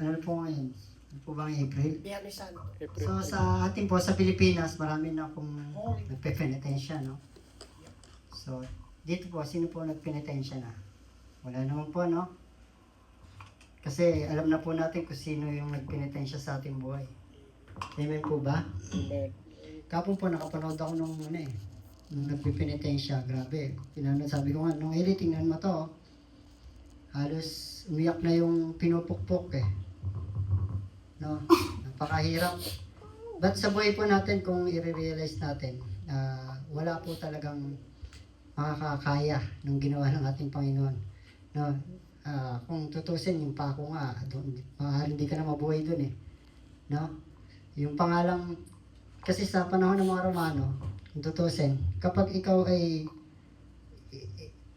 Ano po ngayon? Ano po bang April? Biyernes Santo. So sa atin po, sa Pilipinas, marami na akong nagpe-penitensya, no? So, dito po, sino po nagpenitensya na? Wala naman po, no? Kasi alam na po natin kung sino yung nagpenitensya sa ating buhay. Amen po ba? Kapon po, nakapanood ako nung nung nagpipenitensya, grabe. Sabi ko nga, nung Eli, tingnan mo to, oh. Halos umiyak na yung pinupukpok eh. No? Napakahirap. But sa buhay po natin, kung i-realize natin, wala po talagang makakakaya nung ginawa ng ating Panginoon. No? Kung tutusin, yung pako nga, maaaring hindi ka na mabuhay dun eh. No? Yung pangalang, kasi sa panahon ng mga Romano, kung tutusin, kapag ikaw ay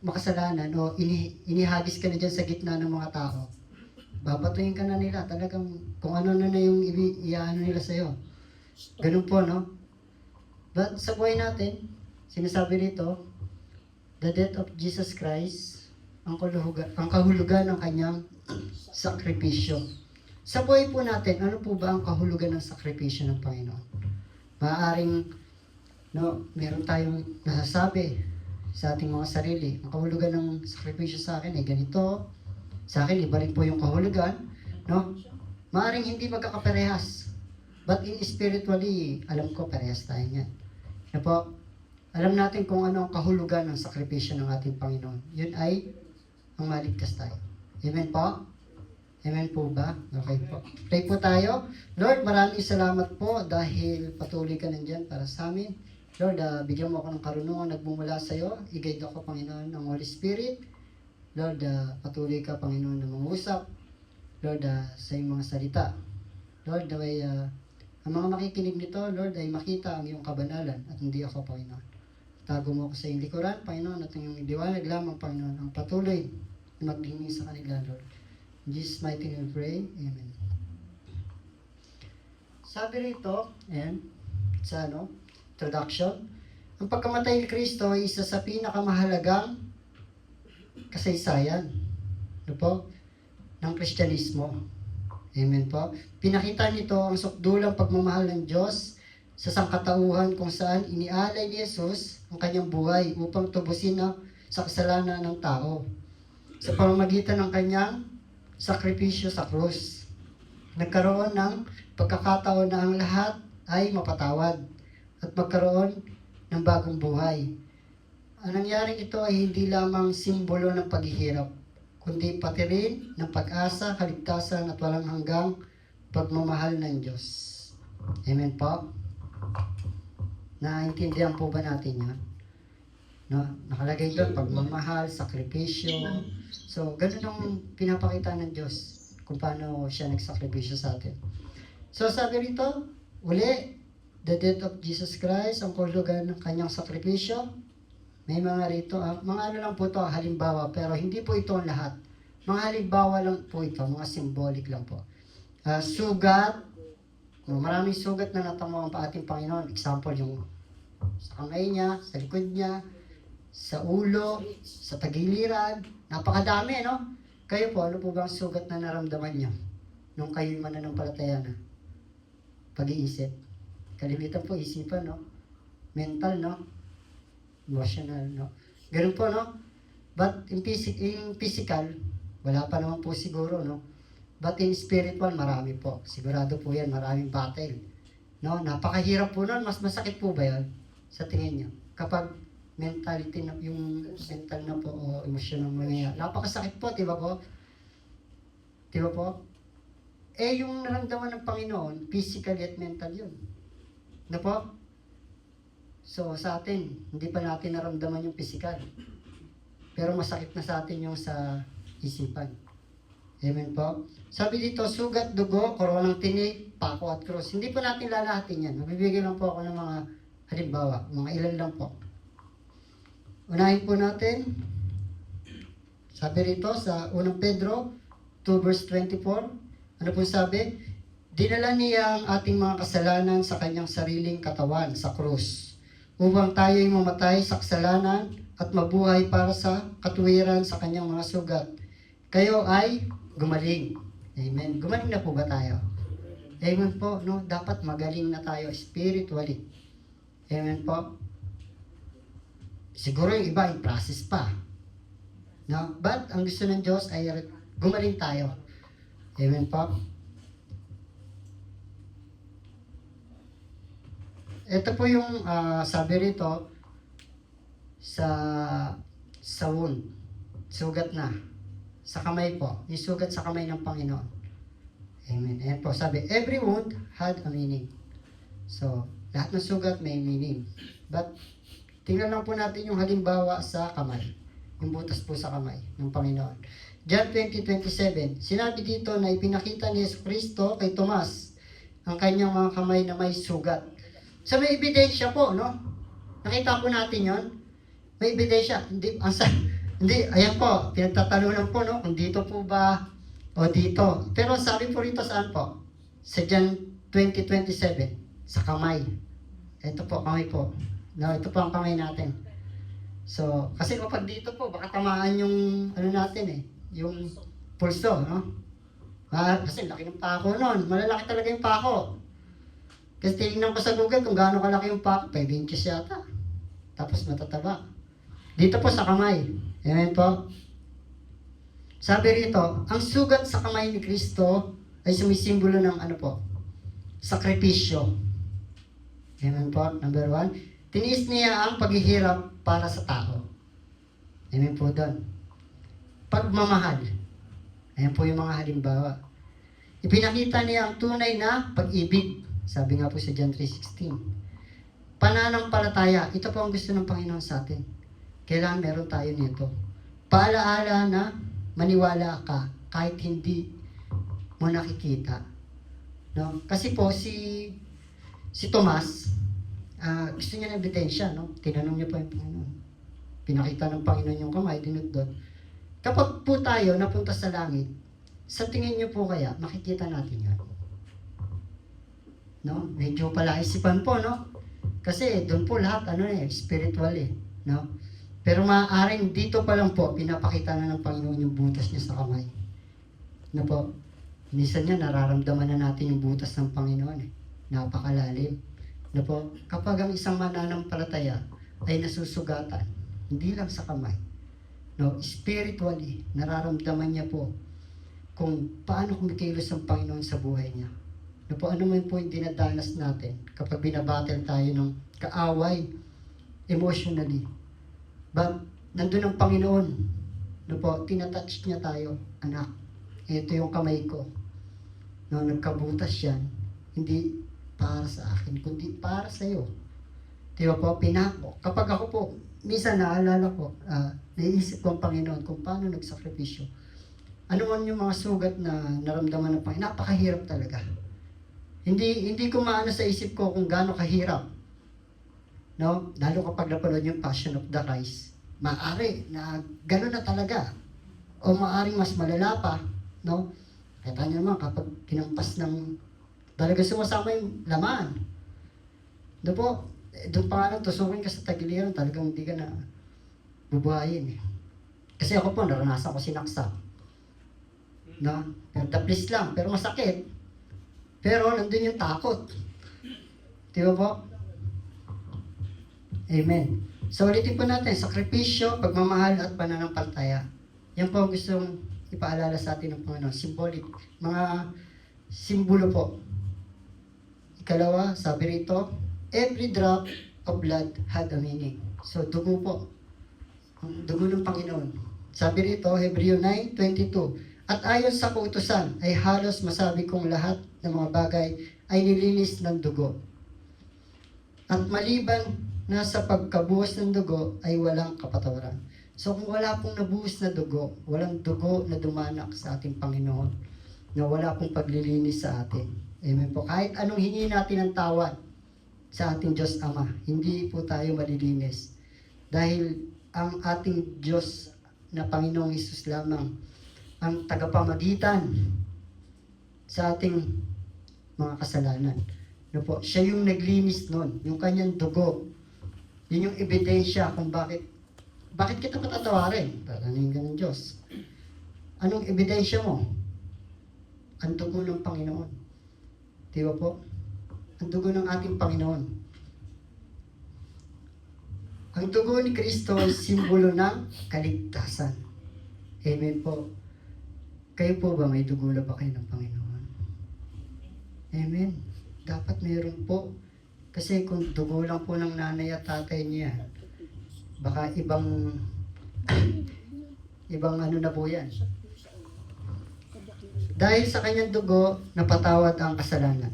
makasalanan o inihagis ka na dyan sa gitna ng mga tao, babatuhin ka na nila. Talagang kung ano na yung iaano nila sa'yo. Ganun po, no? But sa buhay natin, sinasabi rito, the death of Jesus Christ, ang kahulugan ng kanyang sakripisyo. Sa buhay po natin, ano po ba ang kahulugan ng sakripisyo ng Panginoon? Maaaring, no, meron tayong nasasabi sa ating mga sarili. Ang kahulugan ng sakripisyo sa akin ay ganito. Sa akin, iba rin po yung kahulugan. No? Maaaring hindi magkakaparehas. But in spiritually, alam ko parehas tayo niyan. Na po, alam natin kung ano ang kahulugan ng sakripisyo ng ating Panginoon. Yun ay ang maligtas tayo. Amen po? Amen po ba? Okay po. Pray po tayo. Lord, maraming salamat po dahil patuloy ka nandyan para sa amin. Lord, bigyan mo ako ng karunungan nagmumula sa iyo. I-guide ako, Panginoon, ng Holy Spirit. Lord, patuloy ka, Panginoon, na mangusap. Lord, sa iyong mga salita. Lord, naway ang mga makikinig nito, Lord, ay makita ang iyong kabanalan at hindi ako, Panginoon. Tago mo ako sa iyong likuran, Panginoon, at ang iyong liwanag lamang, Panginoon, ang patuloy na maglinis sa kanila, Lord. In Jesus' mighty name we pray. Amen. Sabi rito, ayan, sa introduction, ang pagkamatay ni Kristo ay isa sa pinakamahalagang kasaysayan ng Kristyanismo. Amen po. Pinakita nito ang sukdulang pagmamahal ng Diyos sa sangkatauhan kung saan inialay ni Jesus ang kanyang buhay upang tubusin sa kasalanan ng tao sa pamamagitan ng kanyang sakripisyo sa krus. Nagkaroon ng pagkakataon na ang lahat ay mapatawad at magkaroon ng bagong buhay. Ang nangyaring ito ay hindi lamang simbolo ng paghihirap, kundi pati rin ng pag-asa, kaligtasan at walang hanggang pagmamahal ng Diyos. Amen po? Naintindihan po ba natin yan? No? Nakalagay doon, pagmamahal, sakripisyo. So, ganun ang pinapakita ng Diyos kung paano siya nagsakripisyo sa atin. So, sabi rito, uli, the death of Jesus Christ, ang kahulugan ng kanyang sakripisyo. May mga rito, mga ano lang po ito, halimbawa, pero hindi po ito ang lahat. Mga halimbawa lang po ito, mga symbolic lang po. Sugat, maraming sugat na natamo ang ating Panginoon. Example, yung sa kamay niya, sa likod niya, sa ulo, sa tagiliran. Napakadami, no? Kayo po, ano po ba ang sugat na naramdaman niyo nung kayo'y mananampalataya na? Pag-iisip. Kalimitan po, isipan, no? Mental, no? Emotional, no? Ganun po, no? But in physical, wala pa naman po siguro, no? But in spiritual, marami po. Sigurado po yan, maraming battle. No? Napakahirap po nun. Mas masakit po ba yan? Sa tingin nyo? Kapag mentality na, yung mental na po o emotional mangyayari. Napakasakit po, di ba po? Di ba po? Eh, yung naramdaman ng Panginoon, physical at mental yun. Na po? So, sa atin, hindi pa natin naramdaman yung physical. Pero masakit na sa atin yung sa isipan. Amen po? Sabi dito, sugat, dugo, koronang tinik, pako at krus. Hindi po natin lalahatin yan. Mabibigyan lang po ako ng mga halimbawa. Mga ilan lang po. Unahin po natin. Sabi rito sa 1 Pedro 2 verse 24. Ano po sabi? Dinala niya ang ating mga kasalanan sa kanyang sariling katawan, sa krus, upang tayo'y mamatay sa kasalanan at mabuhay para sa katuwiran sa kanyang mga sugat. Kayo ay gumaling. Amen. Gumaling na po ba tayo? Amen po, no? Dapat magaling na tayo spiritually. Amen po. Siguro yung iba, yung process pa. No? But ang gusto ng Diyos ay gumaling tayo. Amen po. Ito po yung sabi rito sa wound. Sugat na. Sa kamay po. Yung sugat sa kamay ng Panginoon. Amen. Ayan po. Sabi, every wound had a meaning. So, lahat ng sugat may meaning. But, tingnan lang po natin yung halimbawa sa kamay. Yung butas po sa kamay ng Panginoon. John 20:27, sinabi dito na ipinakita ni Yesu Cristo kay Tomas ang kanyang mga kamay na may sugat. So, may ebidensya po, no? Nakita po natin yon. May ebidensya. Hindi, ayan po, pinagtatalunan po, no? Kung dito po ba o dito. Pero sabi po rito saan po? Sa John 20:27. Sa kamay. Ito po, kamay po. No, ito po ang kamay natin. So, kasi kapag dito po, baka tamaan yung, natin yung pulso, no? Kasi laki ng pako nun. Malalaki talaga yung pako. Kasi tinignan ko sa Google kung gaano kalaki yung pako. 5 inches yata. Tapos matataba. Dito po sa kamay. Amen po. Sabi rito, ang sugat sa kamay ni Kristo ay sumisimbolo ng sakripisyo. Amen po. Number 1. Tiniis niya ang paghihirap para sa tao. Amen po doon. Pagmamahal. Ayan po yung mga halimbawa. Ipinakita niya ang tunay na pag-ibig. Sabi nga po sa John 3:16. Pananampalataya. Ito po ang gusto ng Panginoon sa atin. Kailangan meron tayo nito. Paalaala na maniwala ka kahit hindi mo nakikita. No? Kasi po si Tomas, gusto niya ng ebidensya, no? Tinanong niya po yung Panginoon. Pinakita ng Panginoon yung kamay, dinudot. Kapag po tayo napunta sa langit, sa tingin niyo po kaya, makikita natin yan. No? Medyo palaisipan po, no? Kasi doon po lahat, spiritual no? Pero maaaring dito pa lang po, pinapakita na ng Panginoon yung butas niya sa kamay. Na po, minsan niya nararamdaman na natin yung butas ng Panginoon. Napakalalim. Na po, kapag ang isang mananampalataya ay nasusugatan, hindi lang sa kamay, no, spiritually, nararamdaman niya po kung paano kumikilos ang Panginoon sa buhay niya. Na po, ano man po yung dinadanas natin kapag binabattle tayo ng kaaway, emotionally. But, nandun ang Panginoon. Na po, tinatouch niya tayo, anak. Ito yung kamay ko. No, nagkabutas yan. Hindi para sa akin, kundi para sa iyo. Diba po, pinako. Kapag ako po, minsan naalala ko, naiisip ko ang Panginoon kung paano nagsakripisyo. Ano man yung mga sugat na naramdaman ng Panginoon, napakahirap talaga. Hindi ko maano sa isip ko kung gaano kahirap. No? Lalo kapag napanood yung Passion of the Christ. Maaari na gano'n na talaga. O maaring mas malala pa. No? Kaya niyo naman kapag kinampas ng talaga sumasama yung laman. Doon po, doon pa nga tusukin ka sa tagiliran, talagang hindi ka na bubuhayin. Kasi ako po, naranasan ko sinaksak. No? Pero taplis lang, pero masakit. Pero nandun yung takot. Di ba po? Amen. So ulitin po natin, sakripisyo, pagmamahal at pananampalataya. Yan po ang gustong ipaalala sa atin ng Panginoon. Symbolic. Mga simbolo po. Ikalawa, sabi rito, every drop of blood had a meaning. So, dugo po. Ang dugo ng Panginoon. Sabi rito, Hebreo 9:22. At ayon sa kautusan, ay halos masabi kong lahat ng mga bagay ay nilinis ng dugo. At maliban na sa pagkabuhos ng dugo, ay walang kapatawaran. So, kung wala pong nabuhos na dugo, walang dugo na dumanak sa ating Panginoon, na wala pong paglilinis sa atin. Amen po. Kahit anong hingi natin ng tawad sa ating Diyos Ama, hindi po tayo malilinis. Dahil ang ating Diyos na Panginoong Hesus lamang ang tagapamagitan sa ating mga kasalanan. No po, siya yung naglinis nun, yung kanyang dugo. Yun yung ebidensya kung bakit kita patatawarin. Tatanin ka ng Diyos. Anong ebidensya mo? Ang dugo ng Panginoon. Di ba po? Ang dugo ng ating Panginoon. Ang dugo ni Kristo ay simbolo ng kaligtasan. Amen po. Kayo po ba, may dugo na ba kayo ng Panginoon? Amen. Dapat mayroon po. Kasi kung dugo lang po ng nanay at tatay niya, baka ibang ano na po yan. Dahil sa kanyang dugo, napatawad ang kasalanan.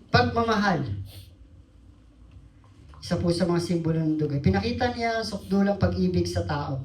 Pagmamahal. Isa po sa mga simbolo ng dugo. Pinakita niya ang sukdulang pag-ibig sa tao.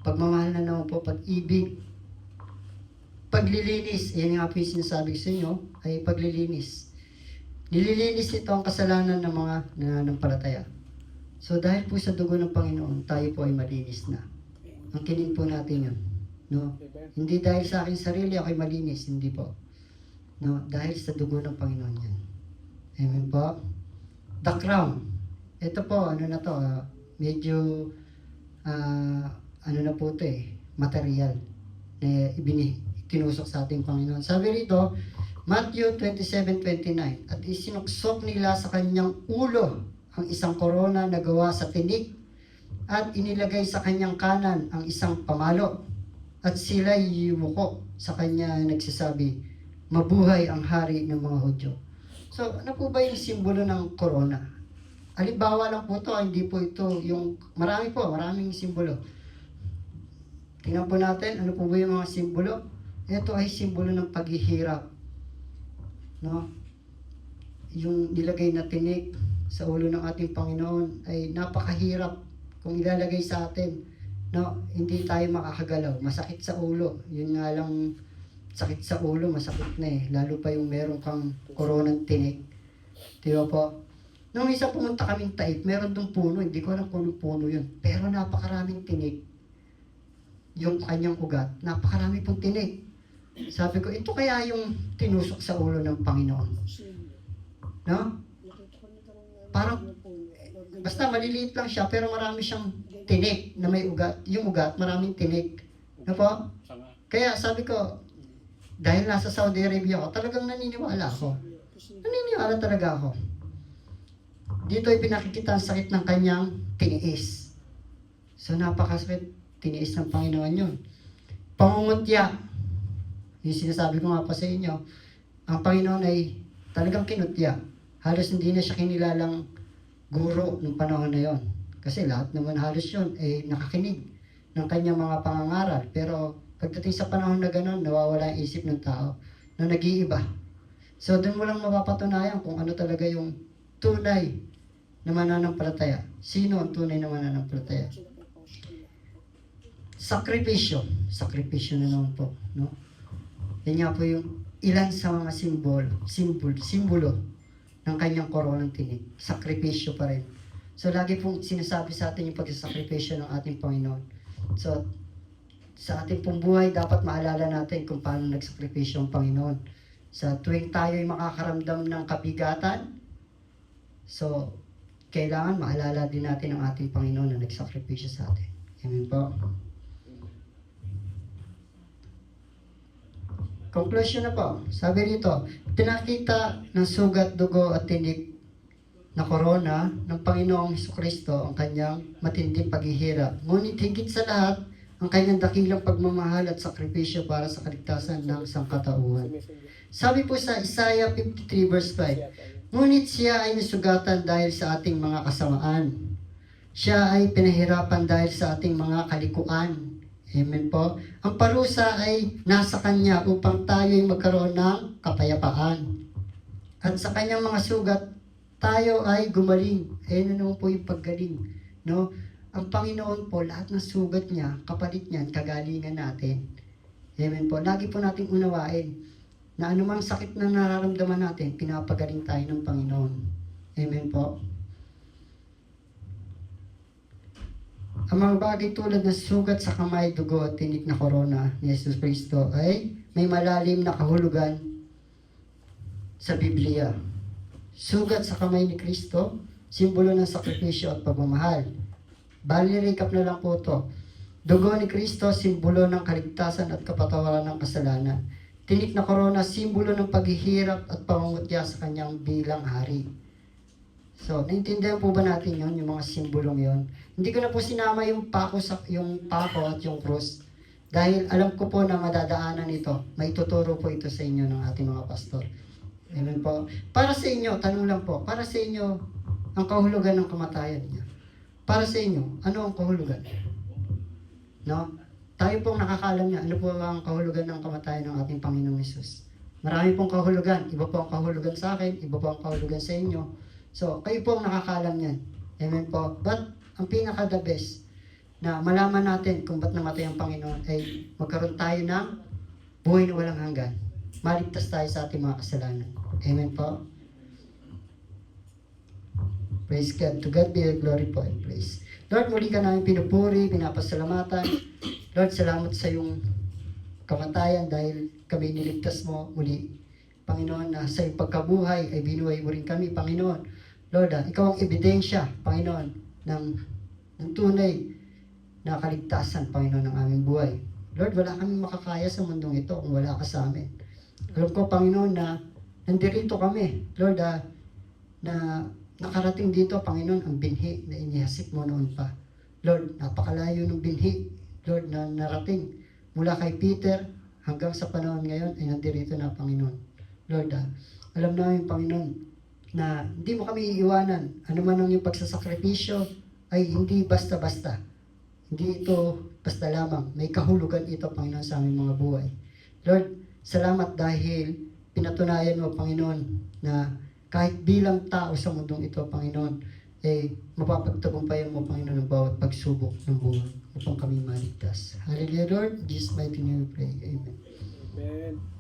Pagmamahal na naman po, pag-ibig. Paglilinis. Yan nga po yung sinasabi ko sa inyo, ay paglilinis. Nililinis ito ang kasalanan ng mga nananampalataya. So dahil po sa dugo ng Panginoon, tayo po ay malinis na. Ang kinin po natin yun. No? Hindi dahil sa aking sarili ako'y malinis, hindi po. No, dahil sa dugo ng Panginoon yan. Amen po. The crown. Ito po, ano na to, medyo ano na po ito material na tinusok sa ating Panginoon. Sabi rito, Matthew 27:29, at isinuksok nila sa kanyang ulo ang isang korona na gawa sa tinik at inilagay sa kanyang kanan ang isang pamalo. At sila'y yumuko sa kanya nagsasabi, mabuhay ang hari ng mga Hudyo. So, ano po ba yung simbolo ng corona? Halimbawa lang po ito, hindi po ito yung, maraming simbolo. Tingnan po natin, ano po ba yung mga simbolo? Ito ay simbolo ng paghihirap. No? Yung nilagay na tinik sa ulo ng ating Panginoon ay napakahirap kung ilalagay sa atin. No, hindi tayo makakagalaw. Masakit sa ulo. Yun nga lang, sakit sa ulo, masakit na Lalo pa yung meron kang koronang tinik. Di ba po? Nung isa pumunta kaming Taif, meron dong puno. Hindi ko alam kung anong puno yun. Pero napakaraming tinik. Yung kanyang ugat, napakarami pong tinik. Sabi ko, ito kaya yung tinusok sa ulo ng Panginoon. No? Parang, basta maliliit lang siya, pero marami siyang tinik na may ugat. Yung ugat, maraming tinik. Ano po? Kaya sabi ko, dahil nasa Saudi Arabia ako, talagang naniniwala ako. Naniniwala talaga ako. Dito ay pinakikita ang sakit ng kanyang tiniis. So napakasakit, tiniis ng Panginoon yun. Pangungutya. Yung sinasabi ko nga pa sa inyo, ang Panginoon ay talagang kinutya. Halos hindi na siya kinilalang guro nung panahon na yon. Kasi lahat naman halos yun nakakinig ng kanyang mga pangangaral. Pero pagdating sa panahon na gano'n, nawawala ang isip ng tao na nag-iiba. So doon mo lang mapapatunayan kung ano talaga yung tunay na mananampalataya. Sino ang tunay na mananampalataya? Sakripisyo. Sakripisyo na naman po. No? Yan nga po yung ilan sa mga simbolo ng kanyang koronang tinig. Sakripisyo pa rin. So, lagi pong sinasabi sa atin yung pagsasakripisyo ng ating Panginoon. So, sa ating pong buhay, dapat maalala natin kung paano nagsakripisyo ang Panginoon. Sa tuwing tayo ay makakaramdam ng kabigatan, so, kailangan maalala din natin ang ating Panginoon na nagsakripisyo sa atin. Amen po. Conclusion na po. Sabi rito, pinakita ng sugat, dugo at tinik na korona ng Panginoong Hesukristo ang kanyang matinding paghihirap. Ngunit higit sa lahat, ang kanyang dakilang pagmamahal at sakripisyo para sa kaligtasan ng sangkatauhan. Sabi po sa Isaiah 53 verse 5, ngunit siya ay nasugatan dahil sa ating mga kasamaan. Siya ay pinahirapan dahil sa ating mga kalikuan. Amen po. Ang parusa ay nasa kanya upang tayo ay magkaroon ng kapayapaan. At sa kanyang mga sugat, tayo ay gumaling. Ayun naman po yung paggaling. No? Ang Panginoon po, lahat ng sugat niya, kapalit niyan, kagalingan natin. Amen po. Lagi po natin unawain na anumang sakit na nararamdaman natin, pinapagaling tayo ng Panginoon. Amen po. Ang mga bagay tulad ng sugat sa kamay, dugo at tinik na korona ni Jesus Cristo ay may malalim na kahulugan sa Biblia. Sugat sa kamay ni Kristo, simbolo ng sakripisyo at pagmamahal. Bali-recap na lang po ito. Dugo ni Kristo, simbolo ng kaligtasan at kapatawaran ng kasalanan. tinik na corona, simbolo ng paghihirap at pangungutya sa kanyang bilang hari. So, naintindihan po ba natin yon, yung mga simbolong yon? Hindi ko na po sinama yung pako at yung krus. Dahil alam ko po na madadaanan ito. May tuturo po ito sa inyo ng ating mga pastor. Amen po. Para sa inyo, tanong lang po, para sa inyo, ang kahulugan ng kamatayan niya. Para sa inyo, ano ang kahulugan? No? Tayo pong nakakaalam niya, ano po ang kahulugan ng kamatayan ng ating Panginoong Hesus. Marami pong kahulugan. Iba po ang kahulugan sa akin, iba po ang kahulugan sa inyo. So, kayo po ang nakakaalam niyan. Amen po. But, ang pinaka-the best na malaman natin kung ba't namatay ang Panginoon ay magkaroon tayo ng buhay na walang hanggan. Maligtas tayo sa ating mga kasalanan. Amen po. Praise God. To God be the glory po and praise. Lord, muli ka namin pinupuri, pinapasalamatan. Lord, salamat sa iyong kamatayan dahil kami niligtas mo muli. Panginoon, na sa iyong pagkabuhay ay binuhay mo rin kami, Panginoon. Lord, ikaw ang ebidensya, Panginoon, ng tunay na kaligtasan, Panginoon, ng aming buhay. Lord, wala kami makakaya sa mundong ito kung wala ka sa amin. Alam ko, Panginoon, na nandirito kami. Lord, na nakarating dito, Panginoon, ang binhi na inihasik mo noon pa. Lord, napakalayo ng binhi, Lord, na narating mula kay Peter hanggang sa panahon ngayon ay nandirito na, Panginoon. Lord, alam namin, Panginoon, na hindi mo kami iiwanan. Ano man ang iyong pagsasakripisyo ay hindi basta-basta. Hindi ito basta lamang. May kahulugan ito, Panginoon, sa aming mga buhay. Lord, salamat dahil pinatunayan mo, Panginoon, na kahit bilang tao sa mundong ito, Panginoon, mapapagtagumpayan mo, Panginoon, ng bawat pagsubok ng buhay upang kami maligtas. Hallelujah, Lord. In Jesus' mighty name we pray. Amen. Amen.